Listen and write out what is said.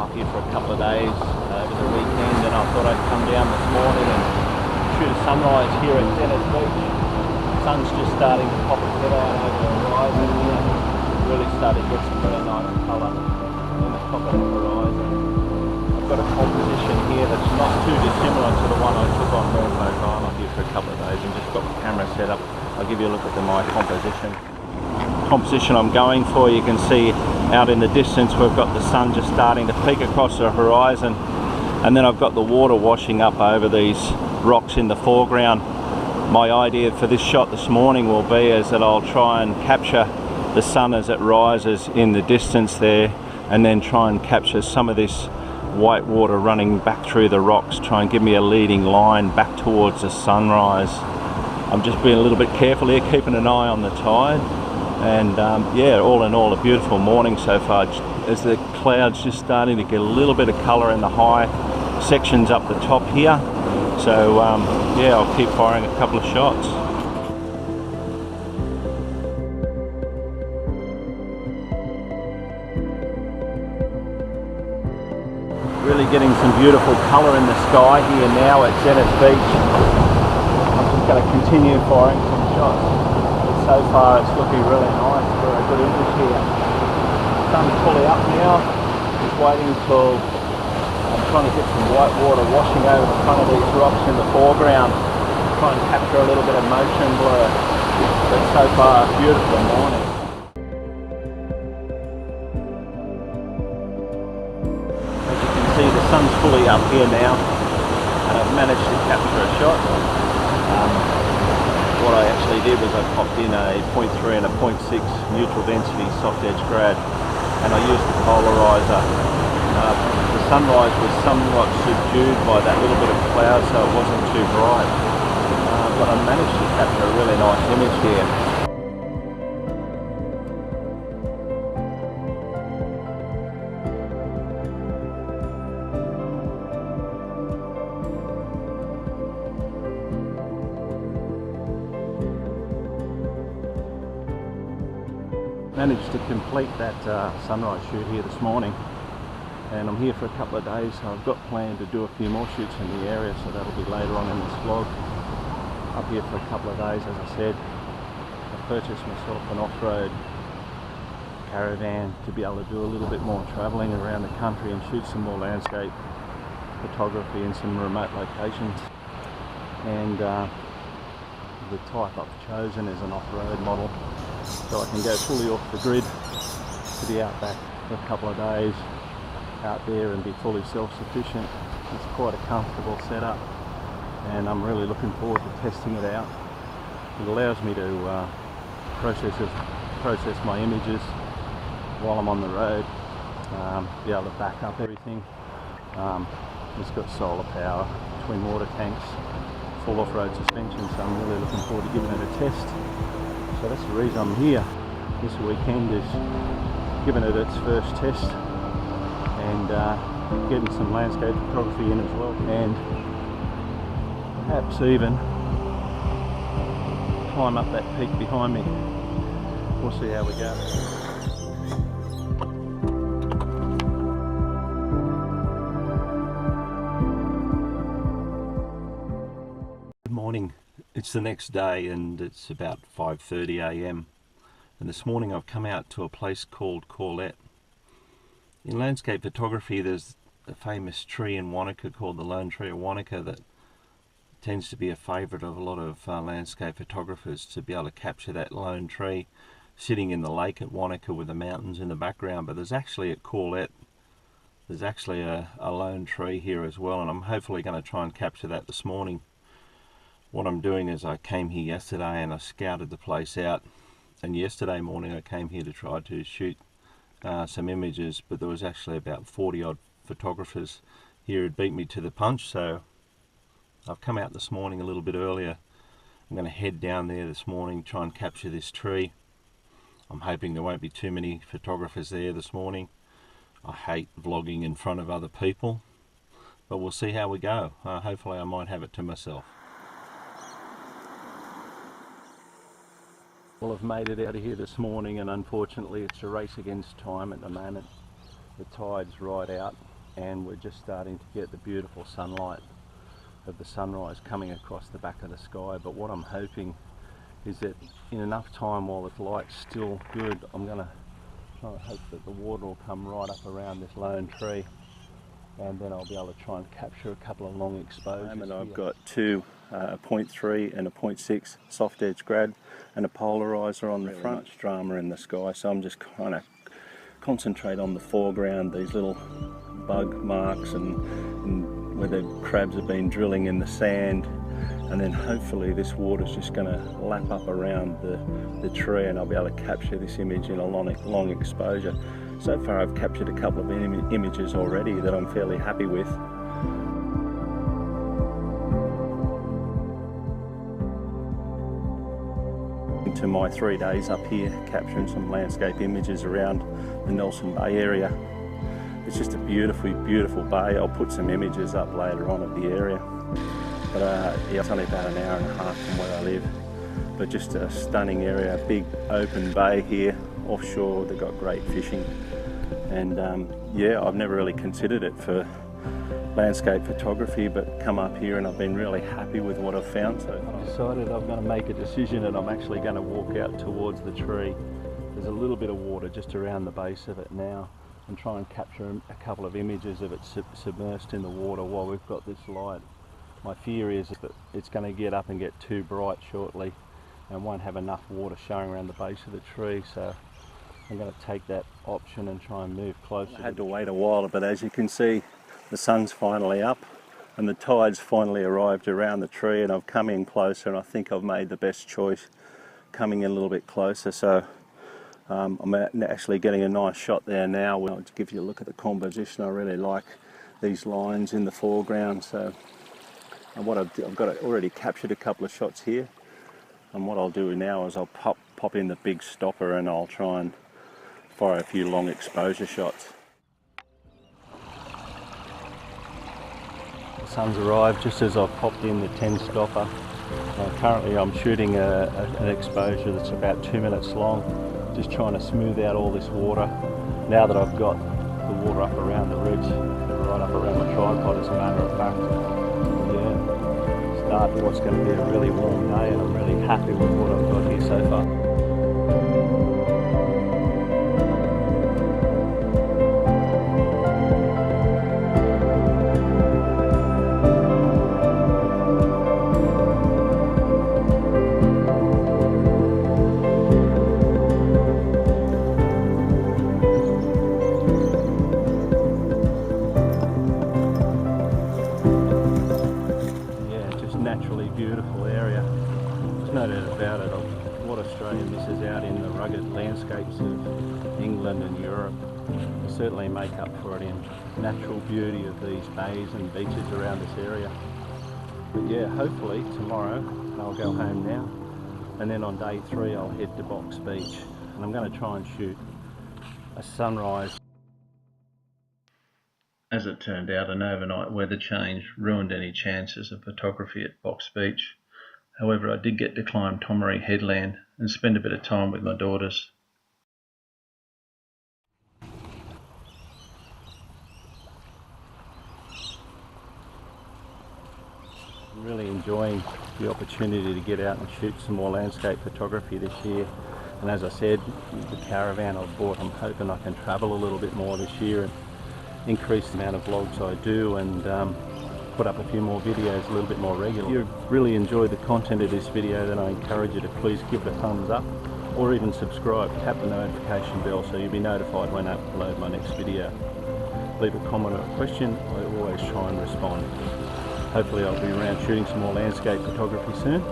up here for a couple of days over the weekend, and I thought I'd come down this morning and shoot a sunrise here at Zenith Beach. The sun's just starting to pop its head out over the horizon here. Really starting to get some really nice colour in the top of the horizon. I've got a composition here that's not too dissimilar to the one I took on Norfolk Island here for a couple of days, and just got my camera set up. I'll give you a look at my composition I'm going for. You can see out in the distance we've got the sun just starting to peek across the horizon, and then I've got the water washing up over these rocks in the foreground. My idea for this shot this morning will be is that I'll try and capture the sun as it rises in the distance there, and then try and capture some of this white water running back through the rocks, try and give me a leading line back towards the sunrise. I'm just being a little bit careful here, keeping an eye on the tide, and yeah, all in all a beautiful morning so far, as the clouds just starting to get a little bit of colour in the high sections up the top here. So yeah, I'll keep firing a couple of shots. Really getting some beautiful colour in the sky here now at Zenith Beach. I'm just going to continue firing some shots. But so far it's looking really nice for a good image here. Sun's fully up now. Just waiting till I'm trying to get some white water washing over the front of these rocks in the foreground. Try and capture a little bit of motion blur. But so far, a beautiful morning. See, the sun's fully up here now, and I've managed to capture a shot. What I actually did was I popped in a 0.3 and a 0.6 neutral density soft edge grad, and I used the polarizer. The sunrise was somewhat subdued by that little bit of cloud, so it wasn't too bright, but I managed to capture a really nice image here. Managed to complete that sunrise shoot here this morning, and I'm here for a couple of days, so I've got planned to do a few more shoots in the area, so that'll be later on in this vlog. Up here for a couple of days, as I said. I purchased myself an off-road caravan to be able to do a little bit more travelling around the country and shoot some more landscape photography in some remote locations. And the type I've chosen is an off-road model, so I can go fully off the grid to be out back for a couple of days out there and be fully self-sufficient. It's quite a comfortable setup, and I'm really looking forward to testing it out. It allows me to process my images while I'm on the road, be able to back up everything. It's got solar power, twin water tanks, full off-road suspension, so I'm really looking forward to giving it a test. So that's the reason I'm here this weekend, is giving it its first test and getting some landscape photography in as well, and perhaps even climb up that peak behind me. We'll see how we go. Good morning. It's the next day and it's about 5:30 a.m. and this morning I've come out to a place called Corlette. In landscape photography there's a famous tree in Wanaka called the lone tree of Wanaka that tends to be a favourite of a lot of landscape photographers, to be able to capture that lone tree sitting in the lake at Wanaka with the mountains in the background. But there's actually at Corlette, there's actually a lone tree here as well, and I'm hopefully going to try and capture that this morning. What I'm doing is I came here yesterday and I scouted the place out, and yesterday morning I came here to try to shoot some images, but there was actually about 40 odd photographers here who beat me to the punch, so I've come out this morning a little bit earlier. I'm going to head down there this morning, try and capture this tree. I'm hoping there won't be too many photographers there this morning. I hate vlogging in front of other people, but we'll see how we go. Hopefully I might have it to myself. Well, I've made it out of here this morning, and unfortunately it's a race against time at the moment. The tide's right out and we're just starting to get the beautiful sunlight of the sunrise coming across the back of the sky. But what I'm hoping is that in enough time while the light's still good, I'm going to try and hope that the water will come right up around this lone tree, and then I'll be able to try and capture a couple of long exposures. And I've got two, a 0.3 and a 0.6 soft edge grad and a polarizer on the front. Much drama in the sky, so I'm just kind of concentrate on the foreground, these little bug marks and where the crabs have been drilling in the sand, and then hopefully this water's just going to lap up around the tree and I'll be able to capture this image in a long exposure. So far I've captured a couple of images already that I'm fairly happy with. To my 3 days up here capturing some landscape images around the Nelson Bay area. It's just a beautiful bay. I'll put some images up later on of the area. But yeah, it's only about an hour and a half from where I live. But just a stunning area, a big open bay here offshore. They've got great fishing. And yeah, I've never really considered it for landscape photography, but come up here and I've been really happy with what I've found. So I've decided I'm going to make a decision and I'm actually going to walk out towards the tree. There's a little bit of water just around the base of it now, and try and capture a couple of images of it submersed in the water while we've got this light. My fear is that it's going to get up and get too bright shortly and won't have enough water showing around the base of the tree, so I'm going to take that option and try and move closer. I had to wait a while, but as you can see, the sun's finally up and the tide's finally arrived around the tree, and I've come in closer and I think I've made the best choice coming in a little bit closer. So I'm actually getting a nice shot there now. I'll give you a look at the composition. I really like these lines in the foreground. So and what I've got already captured a couple of shots here, and what I'll do now is I'll pop in the big stopper and I'll try and fire a few long exposure shots. The sun's arrived just as I've popped in the 10 stopper. Currently I'm shooting an exposure that's about 2 minutes long, just trying to smooth out all this water. Now that I've got the water up around the ridge, right up around my tripod as a matter of fact. Yeah, start what's going to be a really warm day, and I'm really happy with what I've got here so far. Naturally beautiful area. There's no doubt about it. What Australia misses out in the rugged landscapes of England and Europe, we certainly make up for it in natural beauty of these bays and beaches around this area. But yeah, hopefully tomorrow I'll go home now, and then on day 3 I'll head to Box Beach, and I'm going to try and shoot a sunrise. As it turned out, an overnight weather change ruined any chances of photography at Box Beach. However, I did get to climb Tomaree Headland and spend a bit of time with my daughters. I'm really enjoying the opportunity to get out and shoot some more landscape photography this year. And as I said, the caravan I've bought, I'm hoping I can travel a little bit more this year and increase the amount of vlogs I do, and put up a few more videos a little bit more regularly. If you really enjoyed the content of this video, then I encourage you to please give it a thumbs up, or even subscribe, tap the notification bell so you'll be notified when I upload my next video. Leave a comment or a question, I always try and respond. Hopefully I'll be around shooting some more landscape photography soon.